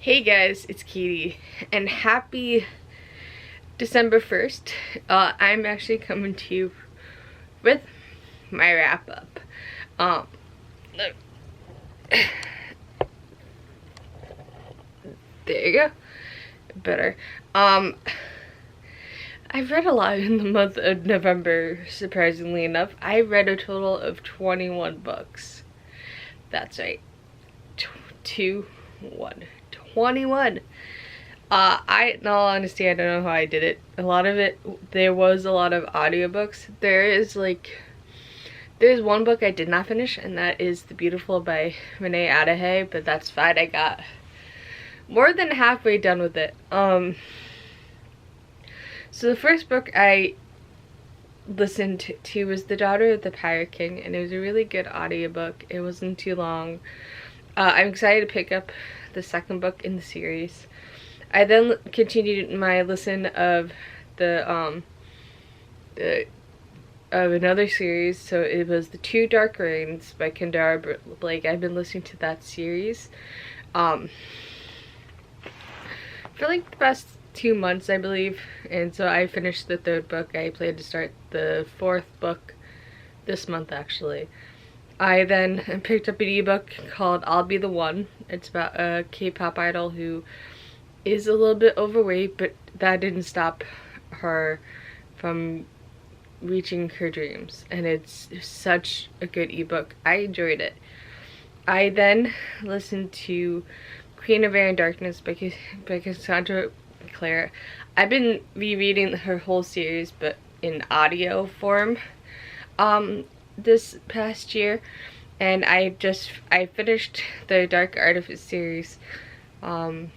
Hey guys, it's Katie, and happy December 1st. I'm actually coming to you with my wrap up. Look. There you go. Better. I've read a lot in the month of November, surprisingly enough. I read a total of 21 books. That's right. 21. In all honesty, I don't know how I did it. There was a lot of audiobooks. There's one book I did not finish, and that is The Beautiful by Renee Adahay, but that's fine. I got more than halfway done with it. So the first book I listened to was The Daughter of the Pirate King, and it was a really good audiobook. It wasn't too long. I'm excited to pick up the second book in the series. I then continued my listen of of another series. So it was The Two Dark Reigns by Kendara Blake. I've been listening to that series for like the past 2 months, I believe, and so I finished the third book. I plan to start the fourth book this month, actually. I then picked up an ebook called I'll Be the One. It's about a K-pop idol who is a little bit overweight, but that didn't stop her from reaching her dreams, and it's such a good ebook. I enjoyed it. I then listened to Queen of Air and Darkness by Cassandra Clare. I've been rereading her whole series, but in audio form this past year, and I finished the Dark Artifice series. It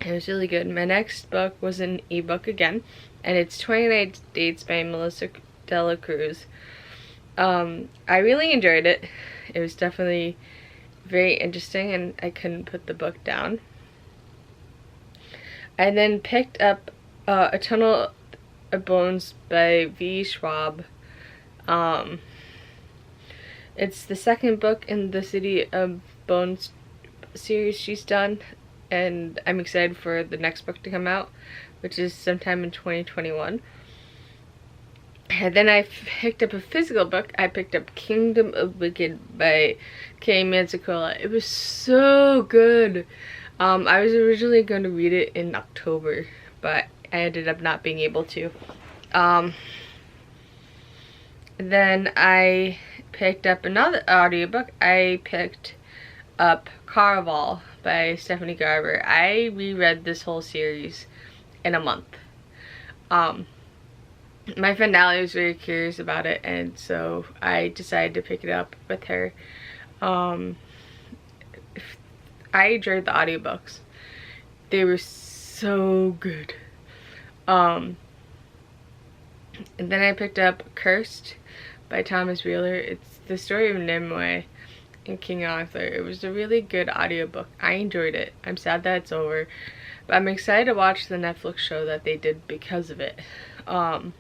was really good. My next book was an ebook again, and it's 29 Dates by Melissa Dela Cruz. I really enjoyed it. It was definitely very interesting, and I couldn't put the book down. I then picked up A Tunnel of Bones by V. Schwab. It's the second book in the City of Bones series she's done, and I'm excited for the next book to come out, which is sometime in 2021. And then I picked up a physical book. I picked up Kingdom of Wicked by Kay Manzancola. It was so good. I was originally going to read it in October, but I ended up not being able to. Then I picked up another audiobook. I picked up Caraval by Stephanie Garber. I reread this whole series in a month. My friend Allie was very curious about it, and so I decided to pick it up with her. I enjoyed the audiobooks. They were so good. And then I picked up Cursed by Thomas Wheeler. It's the story of Nimue and King Arthur. It was a really good audiobook. I enjoyed it. I'm sad that it's over, but I'm excited to watch the Netflix show that they did because of it. I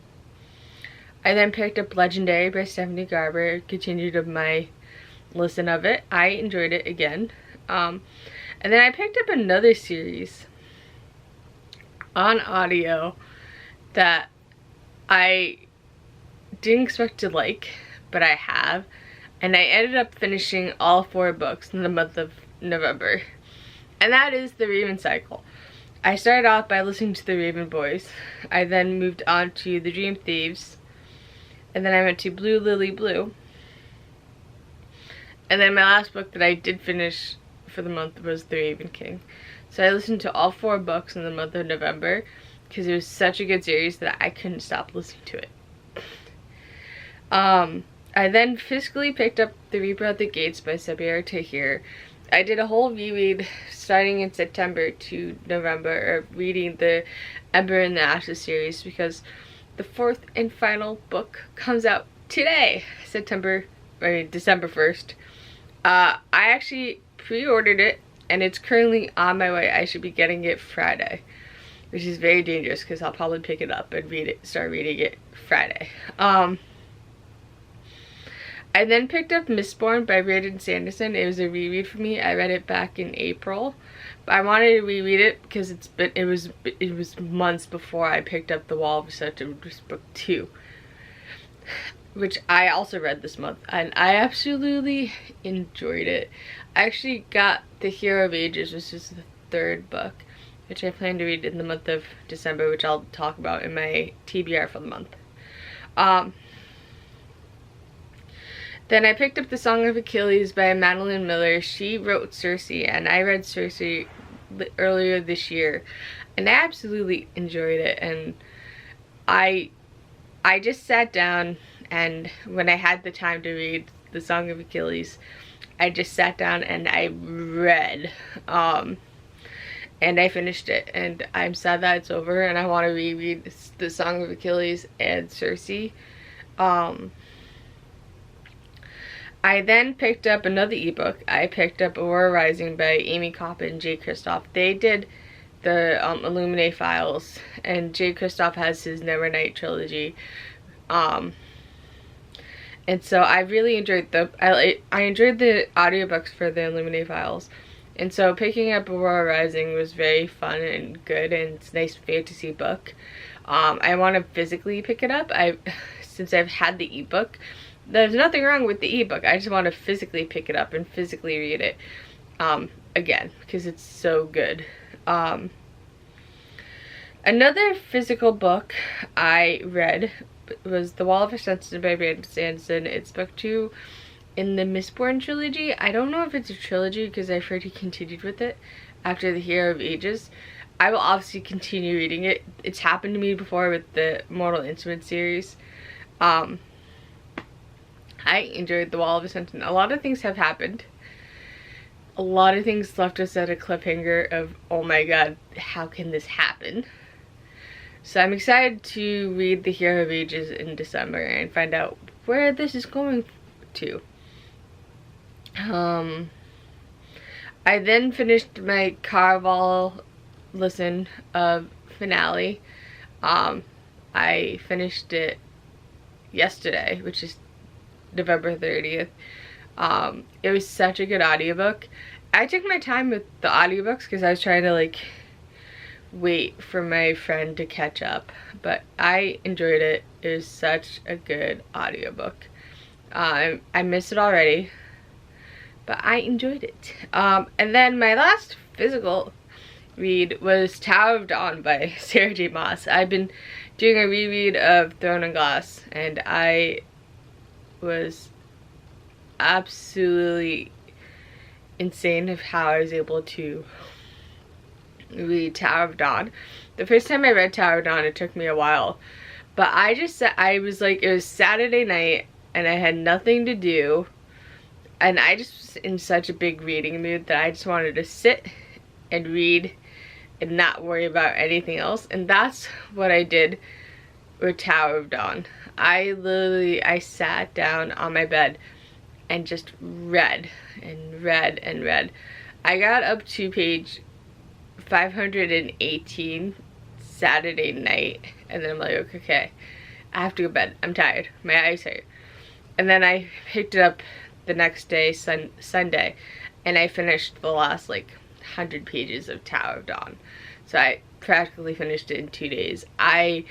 then picked up Legendary by Stephanie Garber, continued my listen of it. I enjoyed it again. And then I picked up another series on audio that I didn't expect to like, but I have, and I ended up finishing all 4 books in the month of November, and that is The Raven Cycle. I started off by listening to The Raven Boys. I then moved on to The Dream Thieves, and then I went to Blue Lily Blue, and then my last book that I did finish for the month was The Raven King. So I listened to all 4 books in the month of November because it was such a good series that I couldn't stop listening to it. I then physically picked up The Reaper at the Gates by Sabir Tahir. I did a whole reread starting in September to November of reading the Ember and the Ashes series because the 4th and final book comes out today, December 1st. I actually pre-ordered it, and it's currently on my way. I should be getting it Friday, which is very dangerous because I'll probably pick it up and start reading it Friday. I I then picked up Mistborn by Brandon Sanderson. It was a reread for me. I read it back in April, but I wanted to reread it because it was months before I picked up The Wall of Secrets book 2, which I also read this month, and I absolutely enjoyed it. I actually got The Hero of Ages, which is the 3rd book, which I plan to read in the month of December, which I'll talk about in my TBR for the month. Then I picked up The Song of Achilles by Madeline Miller. She wrote Circe, and I read Circe earlier this year, and I absolutely enjoyed it. And I just sat down, and when I had the time to read The Song of Achilles, I just sat down and I read, and I finished it, and I'm sad that it's over, and I want to reread The Song of Achilles and Circe. I then picked up another ebook. I picked up Aurora Rising by Amy Kopp and Jay Kristoff. They did the Illuminae files, and Jay Kristoff has his Nevernight trilogy. And so I really enjoyed I enjoyed the audiobooks for the Illuminae files. And so picking up Aurora Rising was very fun and good, and it's a nice fantasy book. I want to physically pick it up. Since I've had the ebook. There's nothing wrong with the ebook. I just want to physically pick it up and physically read it again, because it's so good. Another physical book I read was The Wall of Secrets by Brandon Sanderson. It's book 2 in the Mistborn trilogy. I don't know if it's a trilogy because I've heard he continued with it after The Hero of Ages. I will obviously continue reading it. It's happened to me before with the Mortal Instruments series. I enjoyed The Wall of Ascension. A lot of things have happened. A lot of things left us at a cliffhanger of, oh my god, how can this happen? So I'm excited to read The Hero of Ages in December and find out where this is going to. I then finished my Caraval listen of finale. I finished it yesterday, which is November 30th. It was such a good audiobook. I took my time with the audiobooks because I was trying to like wait for my friend to catch up, but I enjoyed it. It was such a good audiobook. I missed it already, but I enjoyed it. And then my last physical read was Tower of Dawn by Sarah J. Maas. I've been doing a reread of Throne and Glass, and I was absolutely insane of how I was able to read Tower of Dawn. The first time I read Tower of Dawn, it took me a while, but I was like, it was Saturday night and I had nothing to do, and I just was in such a big reading mood that I just wanted to sit and read and not worry about anything else, and that's what I did with Tower of Dawn. I sat down on my bed and just read and read and read. I got up to page 518 Saturday night, and then I'm like, okay, I have to go to bed. I'm tired. My eyes hurt. And then I picked it up the next day, Sunday, and I finished the last like 100 pages of Tower of Dawn. So I practically finished it in 2 days. I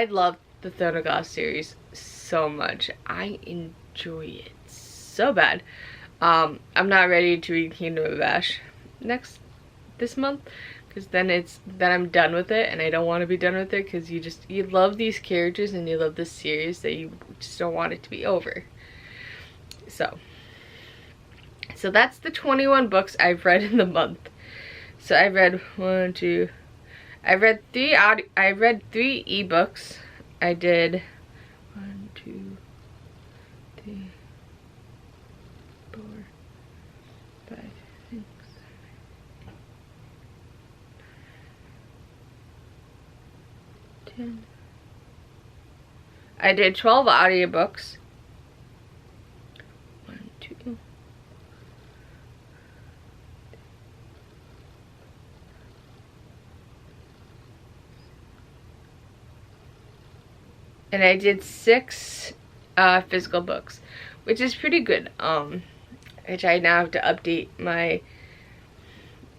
love the Throne of Glass series so much. I enjoy it so bad. I'm not ready to read Kingdom of Ash this month, because then I'm done with it, and I don't want to be done with it because you love these characters and you love this series that you just don't want it to be over. So that's the 21 books I've read in the month. So I read I read 3 ebooks. I did 1, 2, 3, 4, 5, 6, 10. I did 12 audiobooks. 1, 2. And I did 6 physical books, which is pretty good. Which I now have to update my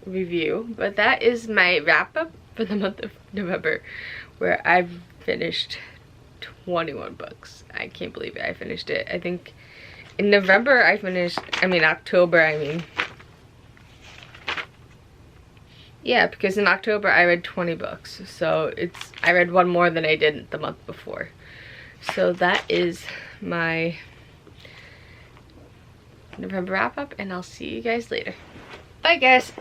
review, but that is my wrap up for the month of November, where I've finished 21 books. I can't believe it. I finished it. I think in November October, yeah, because in October I read 20 books. So I read one more than I did the month before. So that is my November wrap up, and I'll see you guys later. Bye guys.